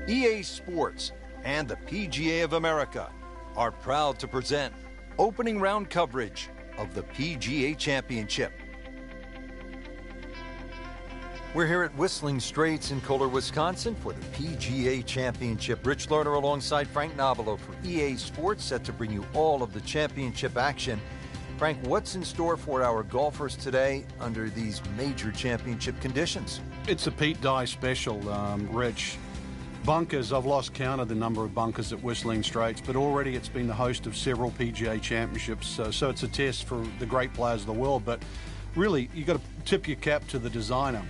EA Sports and the PGA of America are proud to present opening round coverage of the PGA Championship. We're here at Whistling Straits in Kohler, Wisconsin for the PGA Championship. Rich Lerner alongside Frank Nobilo for EA Sports, set to bring you all of the championship action. Frank, what's in store for our golfers today under these major championship conditions? It's a Pete Dye special, Rich. Bunkers, I've lost count of the number of bunkers at Whistling Straits, but already it's been the host of several PGA championships, so it's a test for the great players of the world. But really, you've got to tip your cap to the designer.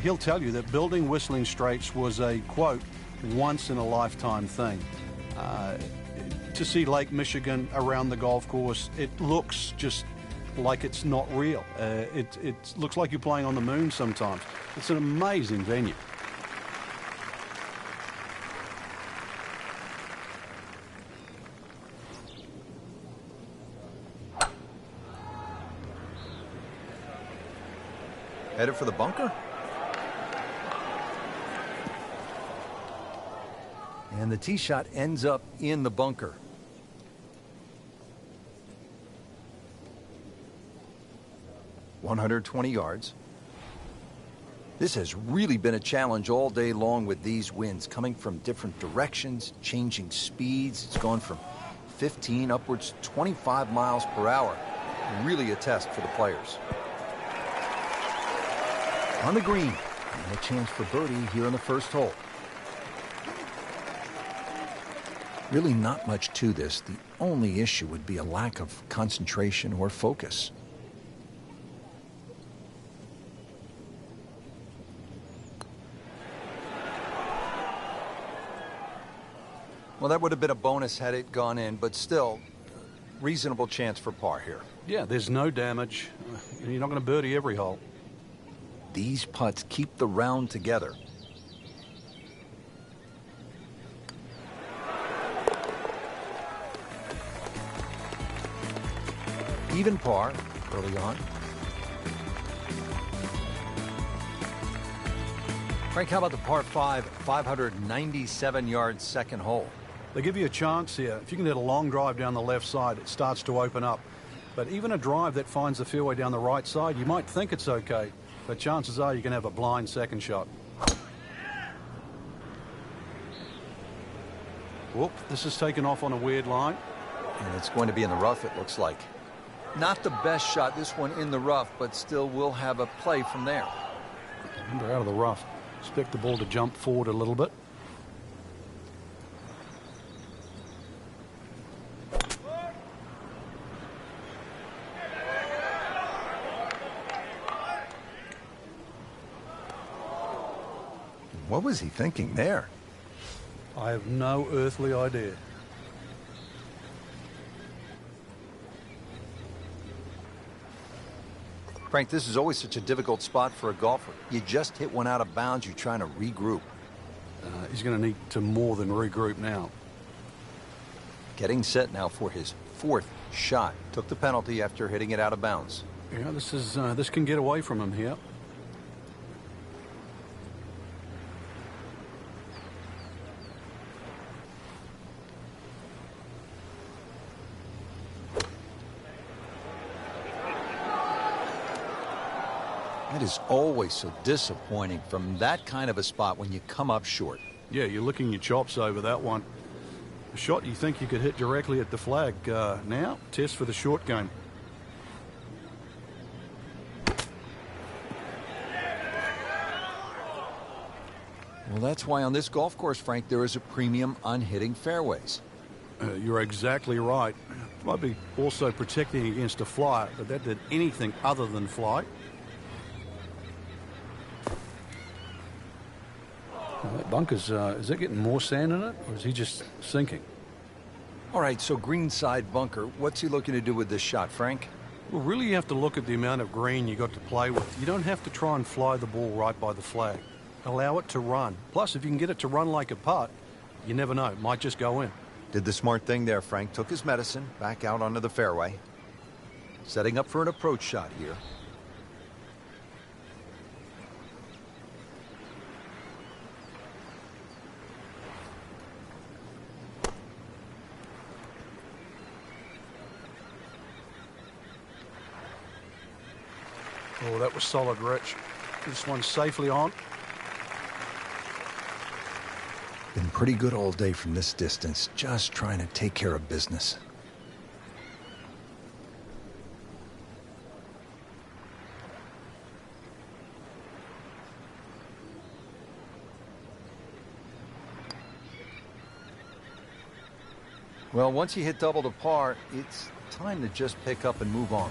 He'll tell you that building Whistling Straits was a, quote, once-in-a-lifetime thing. To see Lake Michigan around the golf course, it looks just like it's not real. It looks like you're playing on the moon sometimes. It's an amazing venue. Headed for the bunker. And the tee shot ends up in the bunker. (120 yards). This has really been a challenge all day long with these winds coming from different directions, changing speeds. It's gone from 15 upwards to 25 miles per hour. Really a test for the players. On the green, and a chance for birdie here in the first hole. Really not much to this. The only issue would be a lack of concentration or focus. Well, that would have been a bonus had it gone in, but still, reasonable chance for par here. Yeah, there's no damage. You're not going to birdie every hole. These putts keep the round together. Even par early on. Frank, how about the par 5, 597 yards second hole? They give you a chance here. If you can hit a long drive down the left side, it starts to open up. But even a drive that finds the fairway down the right side, you might think it's okay. But chances are you can have a blind second shot. Whoop, this is taken off on a weird line. And it's going to be in the rough, it looks like. Not the best shot, this one in the rough, but still will have a play from there. Remember, out of the rough. Expect the ball to jump forward a little bit. What was he thinking there? I have no earthly idea. Frank, this is always such a difficult spot for a golfer. You just hit one out of bounds, you're trying to regroup. He's going to need to more than regroup now. Getting set now for his fourth shot. Took the penalty after hitting it out of bounds. Yeah, this can get away from him here. That is always so disappointing from that kind of a spot when you come up short. Yeah, you're licking your chops over that one. A shot you think you could hit directly at the flag. Now, test for the short game. Well, that's why on this golf course, Frank, there is a premium on hitting fairways. You're exactly right. Might be also protecting against a fly, but that did anything other than fly. That bunker's, is it getting more sand in it, or is he just sinking? All right, so greenside bunker. What's he looking to do with this shot, Frank? Well, really you have to look at the amount of green you got to play with. You don't have to try and fly the ball right by the flag. Allow it to run. Plus, if you can get it to run like a putt, you never know. It might just go in. Did the smart thing there, Frank. Took his medicine, back out onto the fairway. Setting up for an approach shot here. Oh, that was solid, Rich. This one's safely on. Been pretty good all day from this distance, just trying to take care of business. Well, once you hit double to par, it's time to just pick up and move on.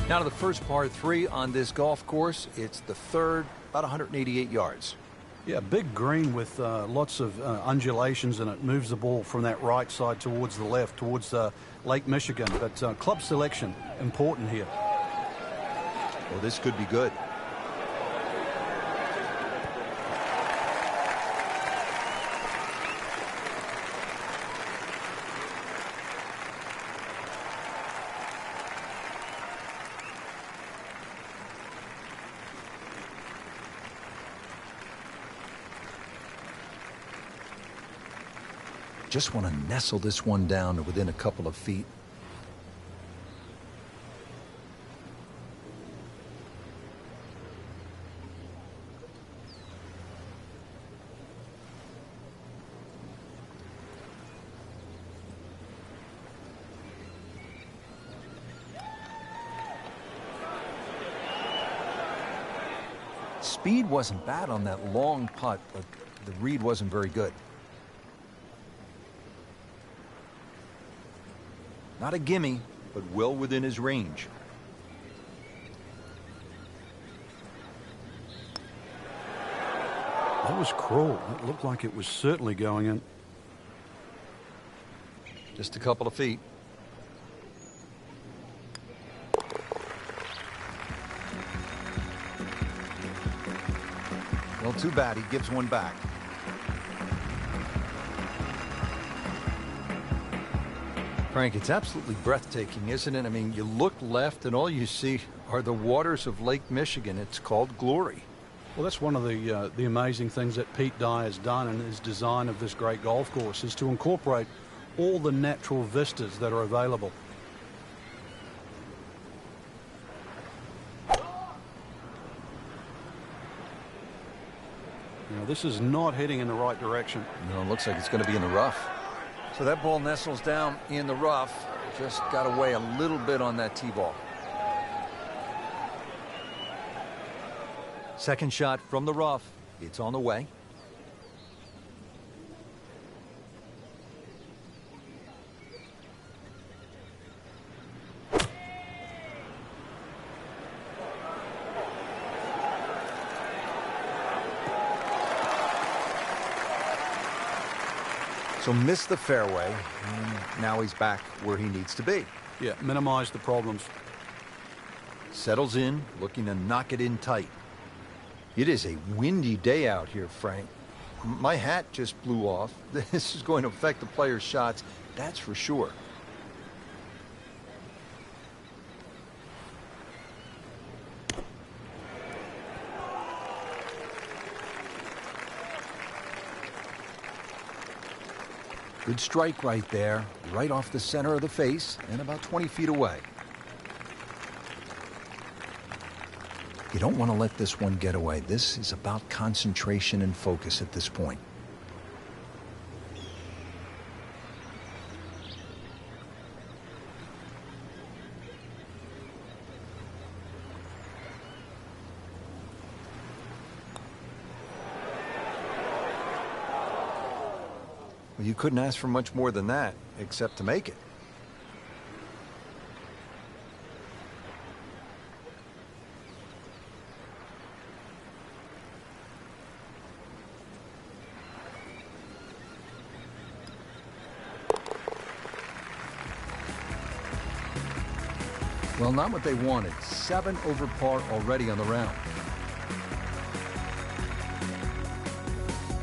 Now to the first par 3 on this golf course. It's the third, about 188 yards. Yeah, big green with lots of undulations, and it moves the ball from that right side towards the left, towards Lake Michigan. But club selection, important here. Well, this could be good. Just want to nestle this one down to within a couple of feet. Speed wasn't bad on that long putt, but the read wasn't very good. Not a gimme, but well within his range. That was cruel. It looked like it was certainly going in. Just a couple of feet. Well, too bad. He gives one back. Frank, it's absolutely breathtaking, isn't it? I mean, you look left and all you see are the waters of Lake Michigan. It's called glory. Well, that's one of the amazing things that Pete Dye has done in his design of this great golf course, is to incorporate all the natural vistas that are available. Now, this is not heading in the right direction. No, it looks like it's going to be in the rough. So that ball nestles down in the rough. Just got away a little bit on that tee ball. Second shot from the rough. It's on the way. So missed the fairway, and now he's back where he needs to be. Yeah, minimize the problems. Settles in, looking to knock it in tight. It is a windy day out here, Frank. My hat just blew off. This is going to affect the players' shots, that's for sure. Good strike right there, right off the center of the face and about 20 feet away. You don't want to let this one get away. This is about concentration and focus at this point. Well, you couldn't ask for much more than that, except to make it. Well, not what they wanted. 7 over par already on the round.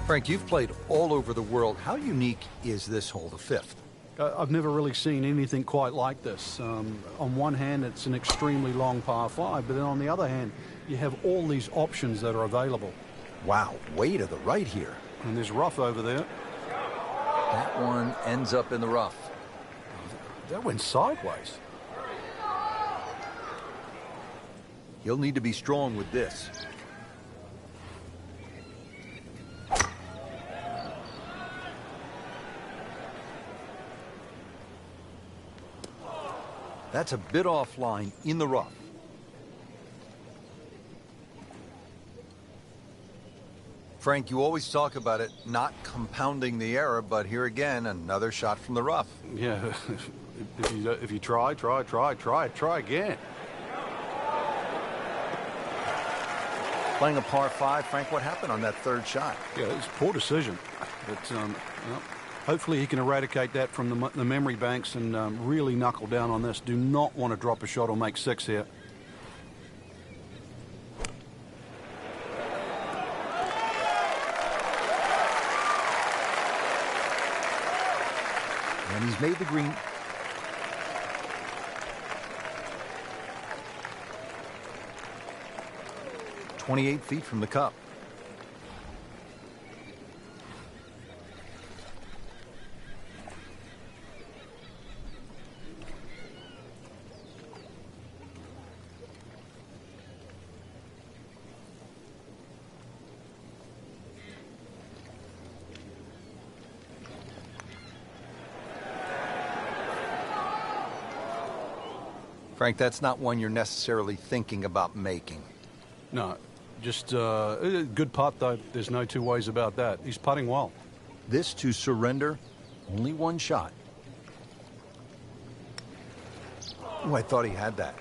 Frank, you've played all over the world. How unique is this hole, the 5th? I've never really seen anything quite like this. On one hand, it's an extremely long par 5, but then on the other hand, you have all these options that are available. Wow, way to the right here. And there's rough over there. That one ends up in the rough. That went sideways. He'll need to be strong with this. That's a bit offline in the rough. Frank, you always talk about it not compounding the error, but here again, another shot from the rough. Yeah, if you try again. Playing a par 5, Frank, what happened on that third shot? Yeah, it's a poor decision. But well, hopefully he can eradicate that from the memory banks and really knuckle down on this. Do not want to drop a shot or make 6 here. And he's made the green. "28 feet from the cup." Frank, that's not one you're necessarily thinking about making. No, just a good putt, though. There's no two ways about that. He's putting well. This to surrender, only one shot. Oh, I thought he had that.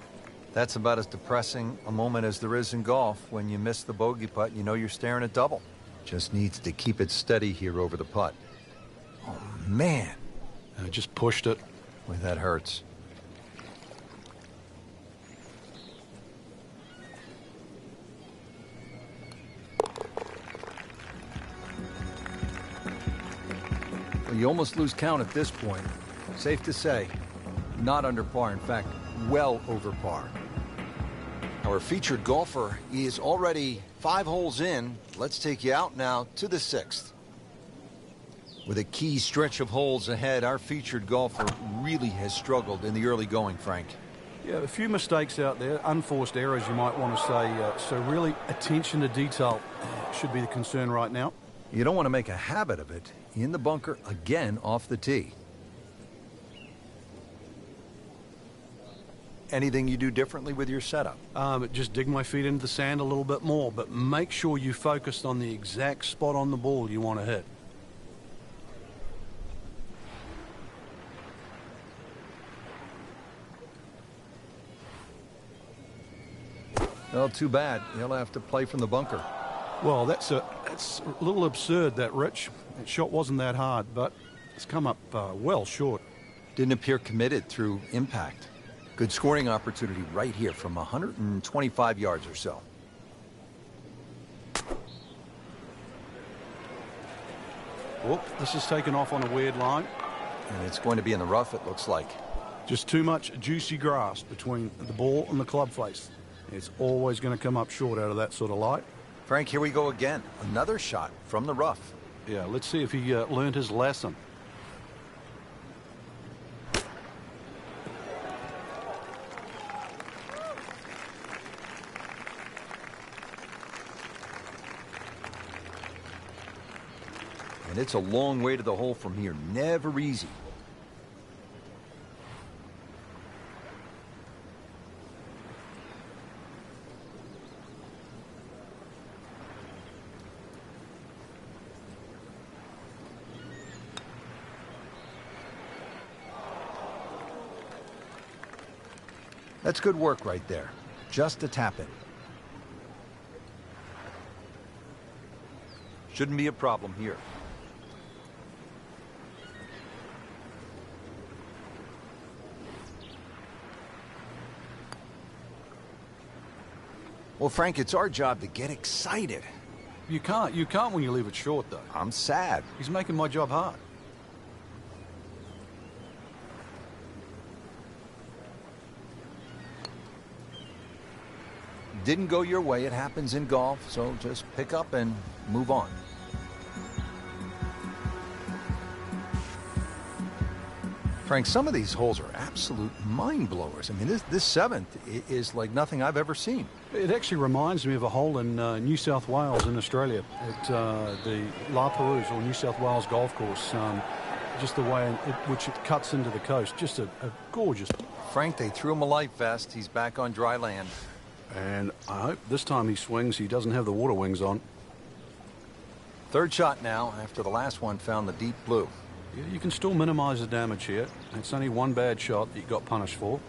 That's about as depressing a moment as there is in golf. When you miss the bogey putt, you know you're staring at double. Just needs to keep it steady here over the putt. Oh, man. Just pushed it. Boy, that hurts. Well, you almost lose count at this point. Safe to say, not under par. In fact, well over par. Our featured golfer is already 5 holes in. Let's take you out now to the 6th. With a key stretch of holes ahead, our featured golfer really has struggled in the early going, Frank. Yeah, a few mistakes out there, unforced errors you might want to say. So really, attention to detail should be the concern right now. You don't want to make a habit of it. In the bunker again off the tee. Anything you do differently with your setup? Just dig my feet into the sand a little bit more, but make sure you focus on the exact spot on the ball you want to hit. Well, too bad. He'll have to play from the bunker. Well, that's a little absurd, that, Rich. That shot wasn't that hard, but it's come up well short. Didn't appear committed through impact. Good scoring opportunity right here from 125 yards or so. Whoop, this is taken off on a weird line. And it's going to be in the rough, it looks like. Just too much juicy grass between the ball and the club face. It's always going to come up short out of that sort of light. Frank, here we go again. Another shot from the rough. Yeah, let's see if he learned his lesson. And it's a long way to the hole from here. Never easy. That's good work right there. Just a tap in. Shouldn't be a problem here. Well, Frank, it's our job to get excited. You can't when you leave it short, though. I'm sad. He's making my job hard. Didn't go your way. It happens in golf, so just pick up and move on. Frank, some of these holes are absolute mind blowers. I mean, this seventh is like nothing I've ever seen. It actually reminds me of a hole in New South Wales in Australia at the La Perouse or New South Wales golf course. Just the way in which it cuts into the coast. Just a gorgeous. Frank, they threw him a life vest. He's back on dry land. And I hope this time he swings, he doesn't have the water wings on. Third shot now after the last one found the deep blue. Yeah, you can still minimize the damage here. It's only one bad shot that you got punished for.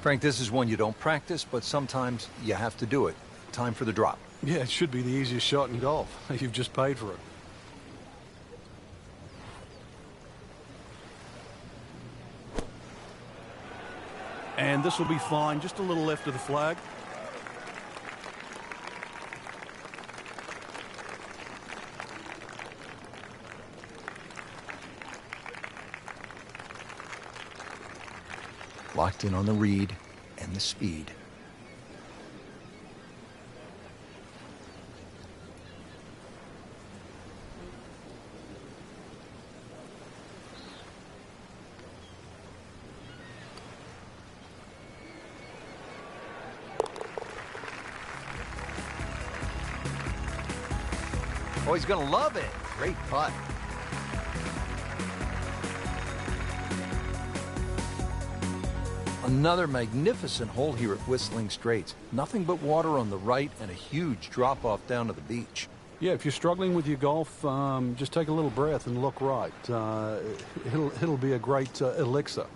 Frank, this is one you don't practice, but sometimes you have to do it. Time for the drop. Yeah, it should be the easiest shot in golf. You've just paid for it. And this will be fine, just a little left of the flag. Locked in on the read and the speed. Oh, he's going to love it. Great putt. Another magnificent hole here at Whistling Straits. Nothing but water on the right and a huge drop-off down to the beach. Yeah, if you're struggling with your golf, just take a little breath and look right. It'll be a great elixir.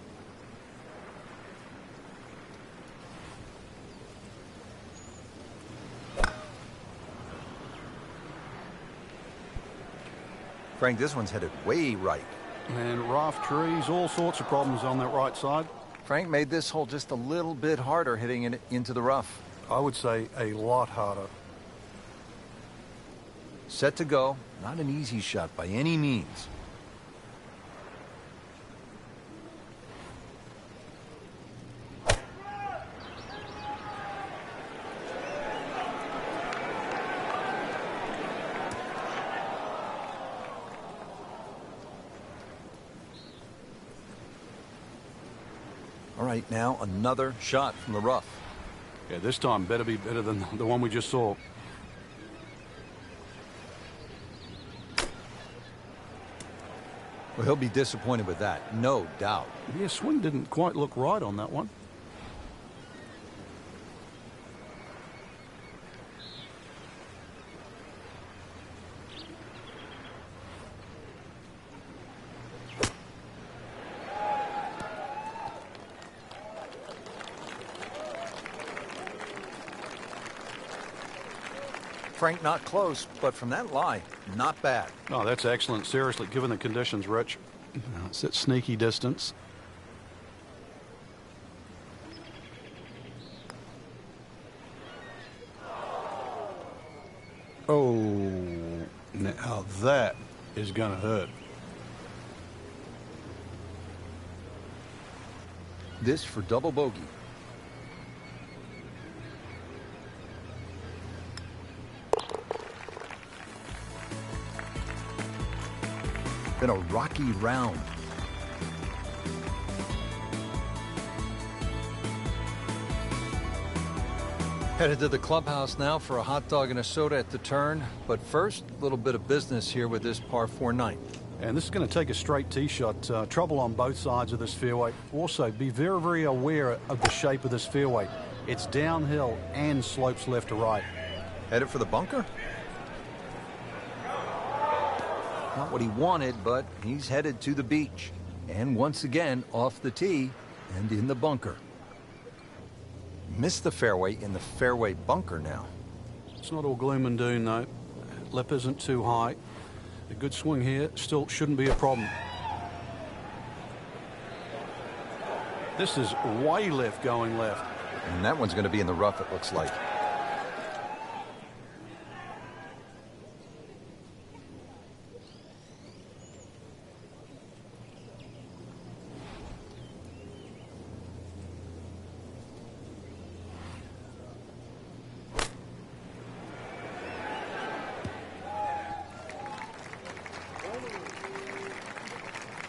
Frank, this one's headed way right. And rough trees, all sorts of problems on that right side. Frank made this hole just a little bit harder hitting it into the rough. I would say a lot harder. Set to go. Not an easy shot by any means. All right, now another shot from the rough. Yeah, this time better be better than the one we just saw. Well, he'll be disappointed with that, no doubt. Yeah, swing didn't quite look right on that one. Frank, not close, but from that lie, not bad. Oh, that's excellent. Seriously, given the conditions, Rich. It's at sneaky distance. Oh, now that is going to hurt. This for double bogey. Been a rocky round. Headed to the clubhouse now for a hot dog and a soda at the turn. But first, a little bit of business here with this par 4 ninth. And this is going to take a straight tee shot. Trouble on both sides of this fairway. Also, be very, very aware of the shape of this fairway. It's downhill and slopes left to right. Headed for the bunker? Not what he wanted, but he's headed to the beach. And once again, off the tee and in the bunker. Missed the fairway in the fairway bunker now. It's not all gloom and doom, though. Lip isn't too high. A good swing here still shouldn't be a problem. This is way left going left. And that one's going to be in the rough, it looks like.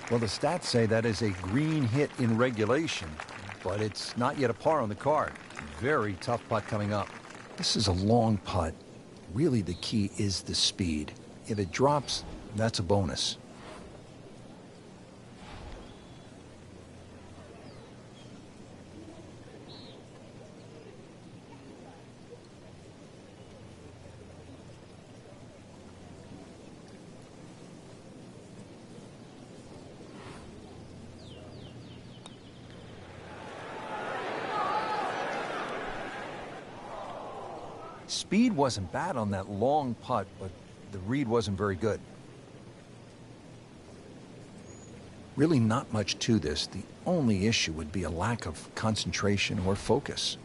Well, the stats say that is a green hit in regulation, but it's not yet a par on the card. Very tough putt coming up. This is a long putt. Really, the key is the speed. If it drops, that's a bonus. Speed wasn't bad on that long putt, but the read wasn't very good. Really not much to this. The only issue would be a lack of concentration or focus.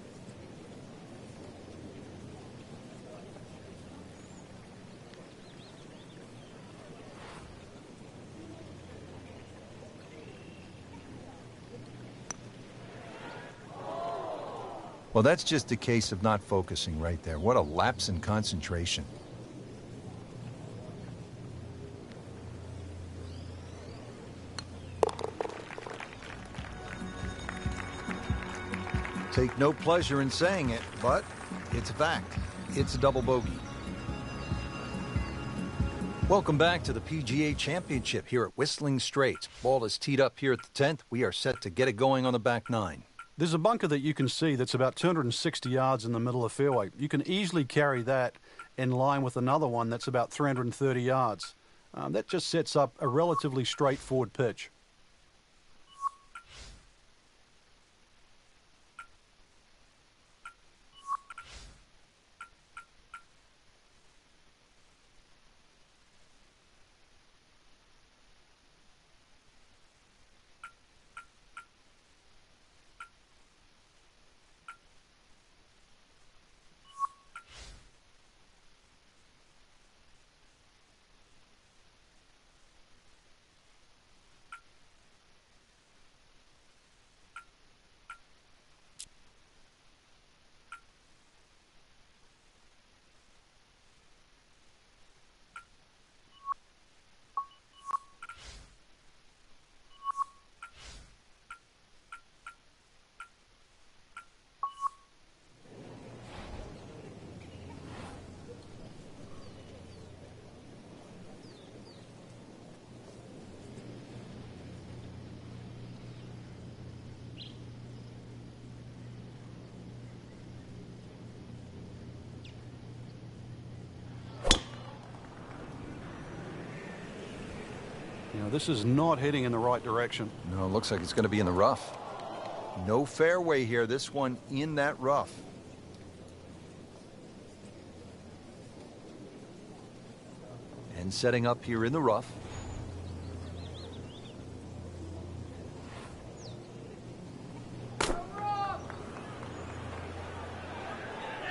Well, that's just a case of not focusing right there. What a lapse in concentration. Take no pleasure in saying it, but it's a fact. It's a double bogey. Welcome back to the PGA Championship here at Whistling Straits. Ball is teed up here at the 10th. We are set to get it going on the back nine. There's a bunker that you can see that's about 260 yards in the middle of fairway. You can easily carry that in line with another one that's about 330 yards. That just sets up a relatively straightforward pitch. You know, this is not heading in the right direction. No, it looks like it's going to be in the rough. No fairway here. This one in that rough. And setting up here in the rough.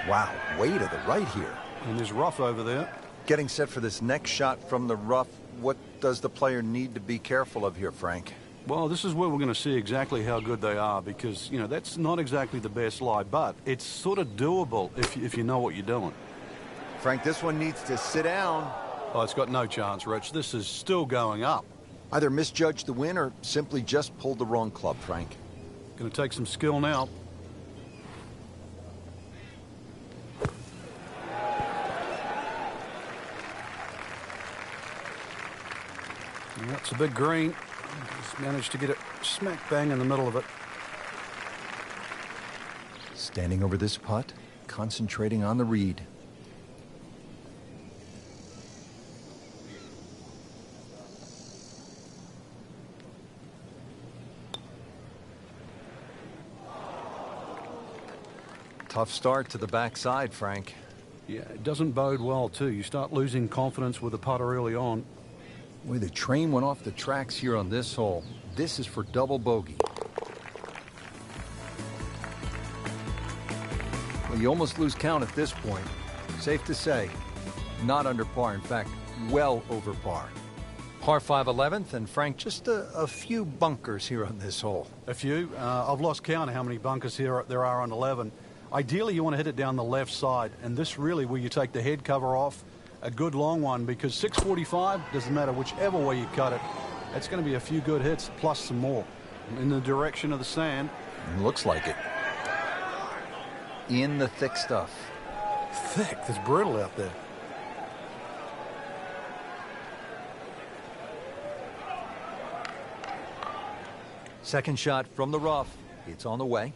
Wow, way to the right here. And there's rough over there. Getting set for this next shot from the rough. What does the player need to be careful of here, Frank? Well, this is where we're going to see exactly how good they are because, you know, that's not exactly the best lie, but it's sort of doable if you know what you're doing. Frank, this one needs to sit down. Oh, it's got no chance, Rich. This is still going up. Either misjudged the win or simply just pulled the wrong club, Frank. Going to take some skill now. That's a big green. Just managed to get it smack bang in the middle of it. Standing over this putt, concentrating on the read. Tough start to the backside, Frank. Yeah, it doesn't bode well, too. You start losing confidence with the putter early on. Boy, the train went off the tracks here on this hole. This is for double bogey. Well, you almost lose count at this point. Safe to say, not under par. In fact, well over par. Par 5 11th, and Frank, just a few bunkers here on this hole. A few. I've lost count of how many bunkers here there are on 11. Ideally, you want to hit it down the left side, and this really where you take the head cover off. A good long one because 645, doesn't matter whichever way you cut it, That's going to be a few good hits, plus some more. In the direction of the sand. Looks like it. In the thick stuff. Thick? It's brutal out there. Second shot from the rough. It's on the way.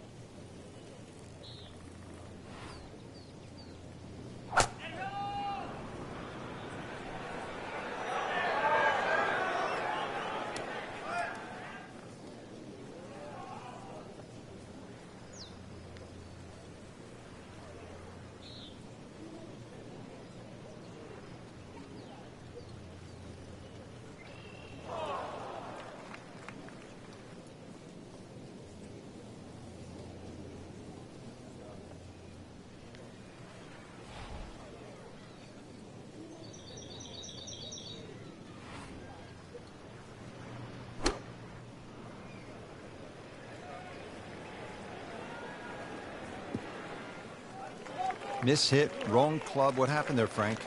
Miss hit, wrong club. What happened there, Frank?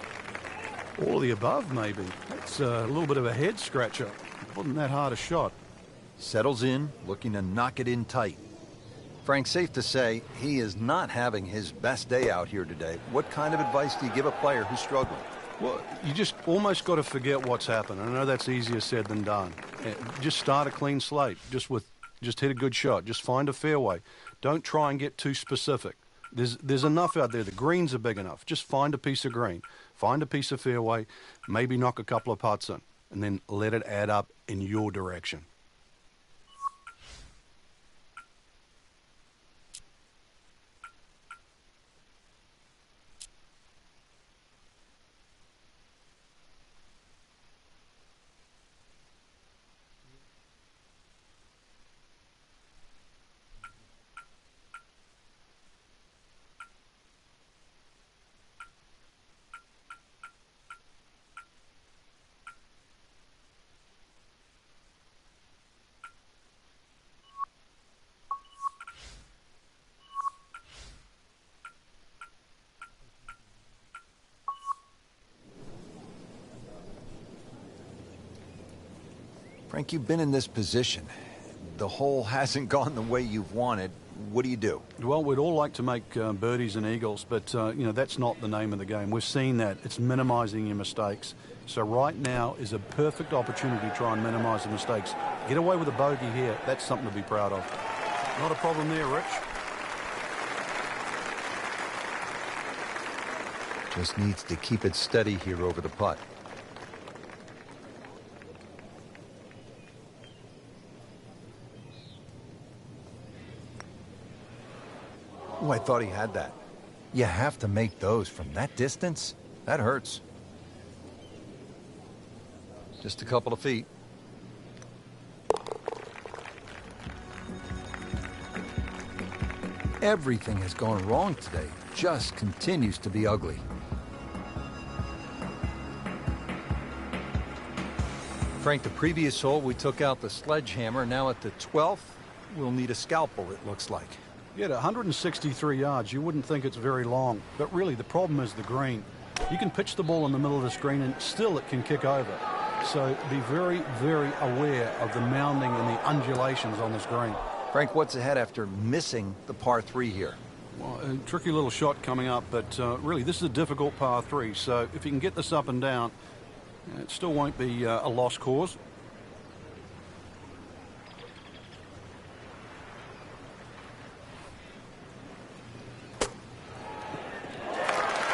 All of the above, maybe. It's a little bit of a head scratcher. It wasn't that hard a shot. Settles in, looking to knock it in tight. Frank, safe to say, he is not having his best day out here today. What kind of advice do you give a player who's struggling? Well, you just almost got to forget what's happened. I know that's easier said than done. Just start a clean slate. Just hit a good shot. Just find a fairway. Don't try and get too specific. There's enough out there. The greens are big enough. Just find a piece of green. Find a piece of fairway. Maybe knock a couple of putts in. And then let it add up in your direction. Frank, you've been in this position. The hole hasn't gone the way you've wanted. What do you do? Well, we'd all like to make birdies and eagles, but, you know, that's not the name of the game. We've seen that. It's minimizing your mistakes. So right now is a perfect opportunity to try and minimize the mistakes. Get away with a bogey here. That's something to be proud of. Not a problem there, Rich. Just needs to keep it steady here over the putt. Oh, I thought he had that. You have to make those from that distance. That hurts. Just a couple of feet. Everything has gone wrong today. Just continues to be ugly. Frank, the previous hole we took out the sledgehammer. Now at the 12th, we'll need a scalpel, it looks like. Yeah, at 163 yards, you wouldn't think it's very long. But really, the problem is the green. You can pitch the ball in the middle of the screen and still it can kick over. So be very, very aware of the mounding and the undulations on this green. Frank, what's ahead after missing the par 3 here? Well, a tricky little shot coming up, but really, this is a difficult par 3. So if you can get this up and down, it still won't be a lost cause.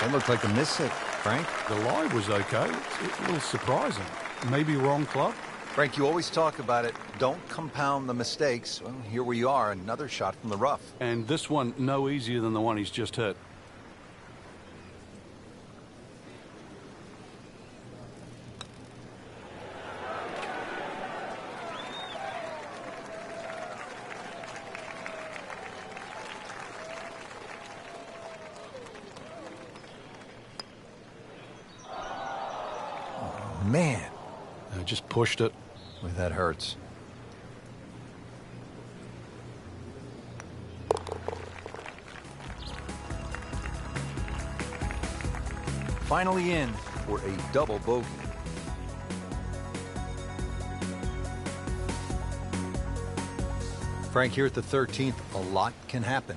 That looked like a miss hit, Frank. The lie was okay. It's a little surprising. Maybe wrong club. Frank, you always talk about it. Don't compound the mistakes. Well, here we are, another shot from the rough. And this one, no easier than the one he's just hit. Man. I just pushed it. Boy, that hurts. Finally in for a double bogey. Frank, here at the 13th, a lot can happen.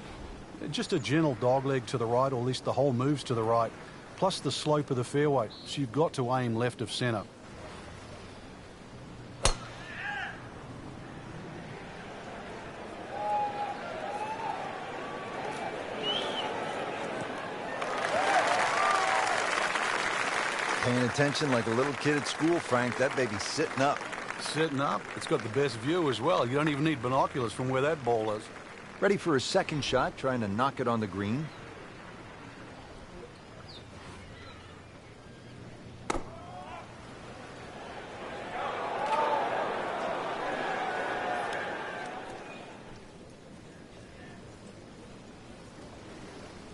Just a gentle dogleg to the right, or at least the hole moves to the right, plus the slope of the fairway. So you've got to aim left of center. Paying attention like a little kid at school, Frank. That baby's sitting up. Sitting up. It's got the best view as well. You don't even need binoculars from where that ball is. Ready for his second shot, trying to knock it on the green.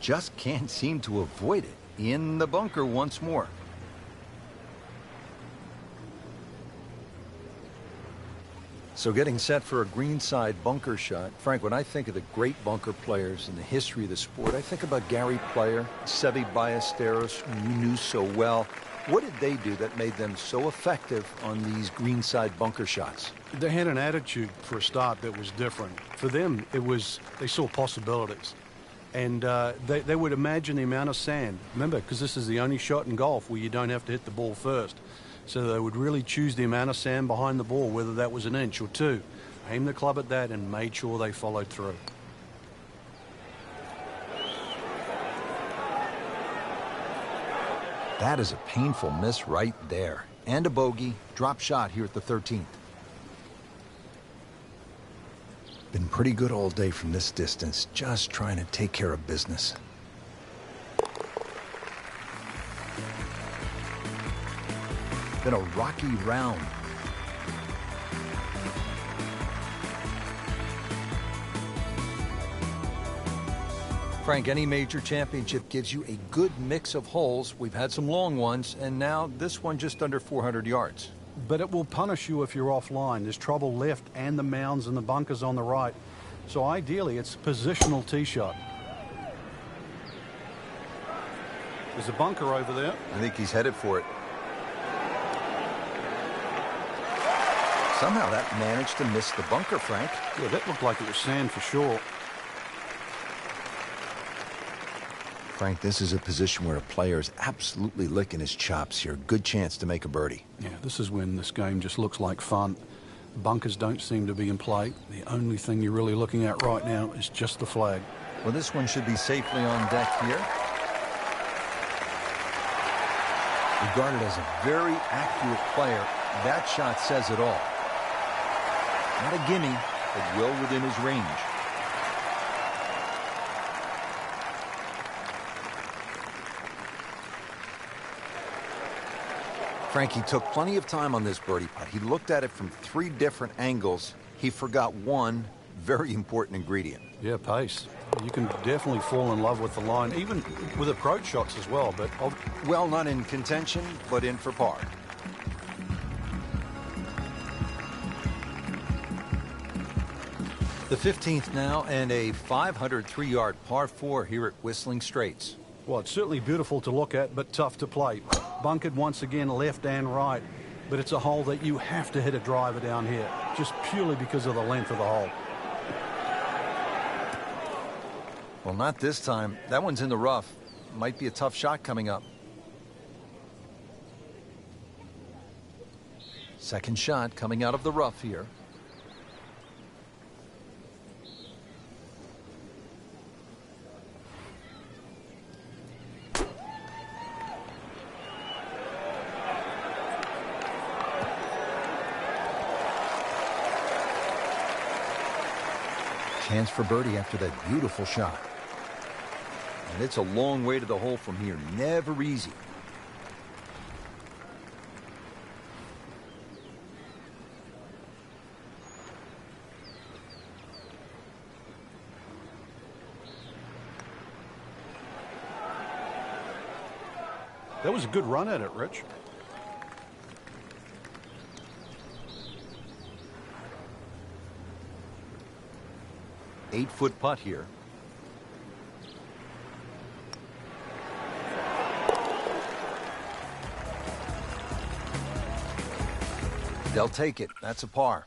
Just can't seem to avoid it. In the bunker once more. So getting set for a greenside bunker shot. Frank, when I think of the great bunker players in the history of the sport, I think about Gary Player, Seve Ballesteros, who you knew so well. What did they do that made them so effective on these greenside bunker shots? They had an attitude for a start that was different. For them, it was, they saw possibilities. And they would imagine the amount of sand. Remember, because this is the only shot in golf where you don't have to hit the ball first. So they would really choose the amount of sand behind the ball, whether that was an inch or two. Aim the club at that and made sure they followed through. That is a painful miss right there. And a bogey. Drop shot here at the 13th. Been pretty good all day from this distance, just trying to take care of business. Been a rocky round. Frank, any major championship gives you a good mix of holes. We've had some long ones, and now this one just under 400 yards. But it will punish you if you're offline. There's trouble left and the mounds and the bunkers on the right. So ideally, it's a positional tee shot. There's a bunker over there. I think he's headed for it. Somehow that managed to miss the bunker, Frank. Yeah, that looked like it was sand for sure. Frank, this is a position where a player is absolutely licking his chops here. Good chance to make a birdie. Yeah, this is when this game just looks like fun. Bunkers don't seem to be in play. The only thing you're really looking at right now is just the flag. Well, this one should be safely on deck here. Regarded as a very accurate player, that shot says it all. Not a gimme, but well within his range. Frankie took plenty of time on this birdie putt. He looked at it from 3 different angles. He forgot one very important ingredient. Yeah, pace. You can definitely fall in love with the line, even with approach shots as well. But well, not in contention, but in for par. The 15th now, and a 503-yard par 4 here at Whistling Straits. Well, it's certainly beautiful to look at, but tough to play. Bunkered once again, left and right. But it's a hole that you have to hit a driver down here, just purely because of the length of the hole. Well, not this time. That one's in the rough. Might be a tough shot coming up. Second shot coming out of the rough here. Chance for birdie after that beautiful shot. And it's a long way to the hole from here. Never easy. That was a good run at it, Rich. Eight-foot putt here. They'll take it. That's a par.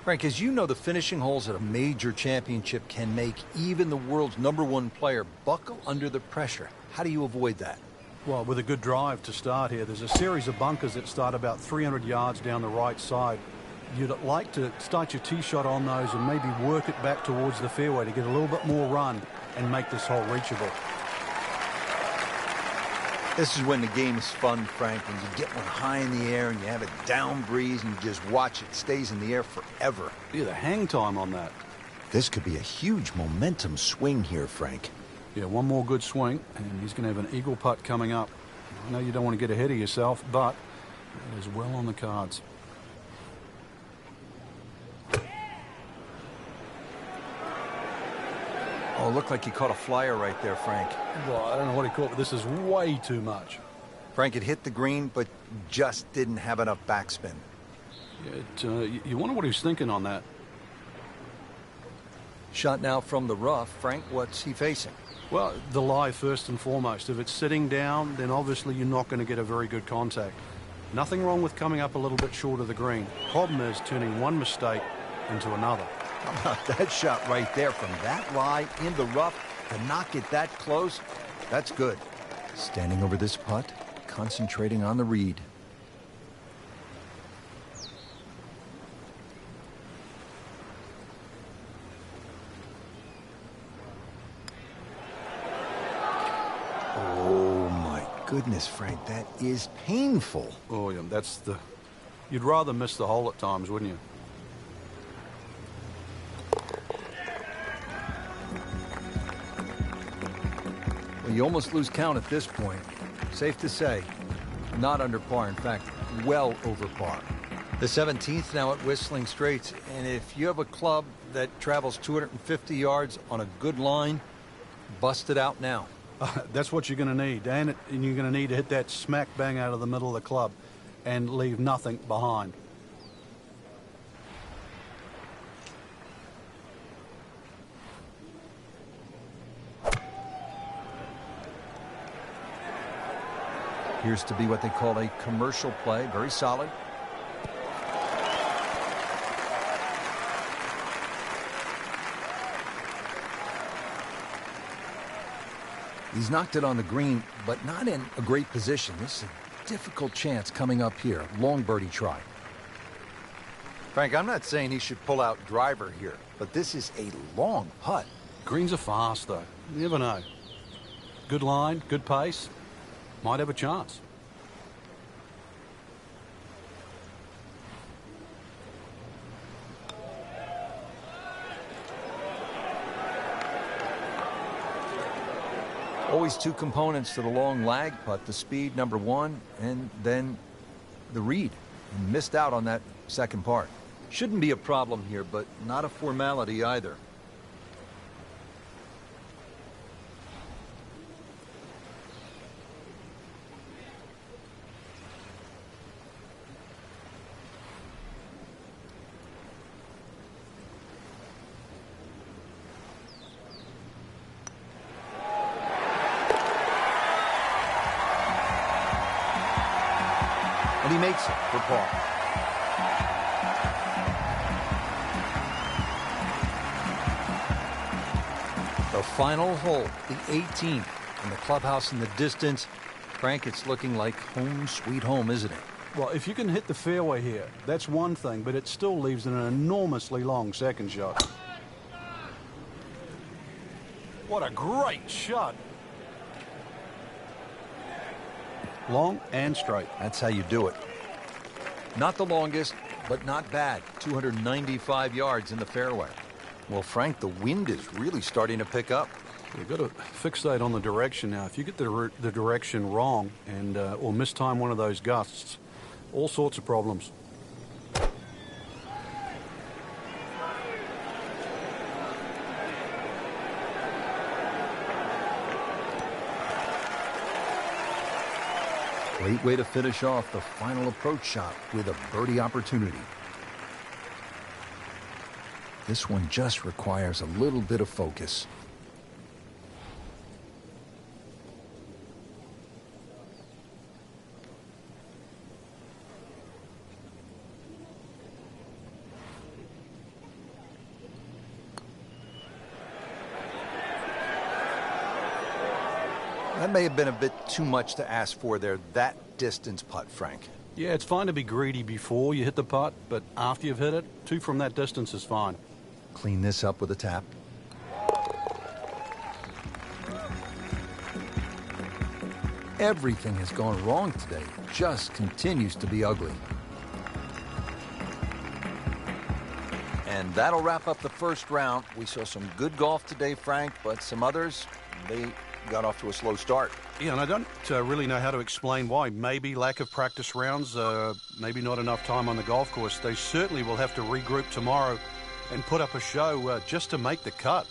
Frank, as you know, the finishing holes at a major championship can make even the world's #1 player buckle under the pressure. How do you avoid that? Well, with a good drive to start here, there's a series of bunkers that start about 300 yards down the right side. You'd like to start your tee shot on those and maybe work it back towards the fairway to get a little bit more run and make this hole reachable. This is when the game is fun, Frank, when you get one high in the air and you have a down breeze and you just watch it stays in the air forever. Yeah, the hang time on that. This could be a huge momentum swing here, Frank. Yeah, one more good swing, and he's going to have an eagle putt coming up. I know you don't want to get ahead of yourself, but it is well on the cards. Oh, it looked like he caught a flyer right there, Frank. Well, I don't know what he caught, but this is way too much. Frank, it hit the green, but just didn't have enough backspin. Yeah, you wonder what he was thinking on that. Shot now from the rough. Frank, what's he facing? Well, the lie first and foremost. If it's sitting down, then obviously you're not going to get a very good contact. Nothing wrong with coming up a little bit short of the green. Problem is turning one mistake into another. How about that shot right there from that lie in the rough to not get that close? That's good. Standing over this putt, concentrating on the read. Oh my goodness, Frank, that is painful. Oh yeah, you'd rather miss the hole at times, wouldn't you? Well, you almost lose count at this point. Safe to say, not under par. In fact, well over par. The 17th now at Whistling Straits, and if you have a club that travels 250 yards on a good line, bust it out now. That's what you're going to need, and you're going to need to hit that smack bang out of the middle of the club and leave nothing behind. Appears to be what they call a commercial play. Very solid. He's knocked it on the green, but not in a great position. This is a difficult chance coming up here. Long birdie try. Frank, I'm not saying he should pull out driver here, but this is a long putt. Greens are fast, though. You never know. Good line, good pace. Might have a chance. Always two components to the long lag putt, the speed, number one, and then the read. And missed out on that second part. Shouldn't be a problem here, but not a formality either. And he makes it for par. The final hole, the 18th, and the clubhouse in the distance. Frank, it's looking like home sweet home, isn't it? Well, if you can hit the fairway here, that's one thing, but it still leaves an enormously long second shot. What a great shot. Long and straight. That's how you do it. Not the longest, but not bad. 295 yards in the fairway. Well, Frank, the wind is really starting to pick up. You've got to fixate on the direction now. If you get the direction wrong and or mistime one of those gusts, all sorts of problems. Great way to finish off the final approach shot with a birdie opportunity. This one just requires a little bit of focus. That may have been a bit too much to ask for there, that distance putt, Frank. Yeah, it's fine to be greedy before you hit the putt, but after you've hit it, 2 from that distance is fine. Clean this up with a tap. Everything has gone wrong today. It just continues to be ugly. And that'll wrap up the first round. We saw some good golf today, Frank, but some others, they got off to a slow start. Yeah, and I don't really know how to explain why. Maybe lack of practice rounds, maybe not enough time on the golf course. They certainly will have to regroup tomorrow and put up a show just to make the cut.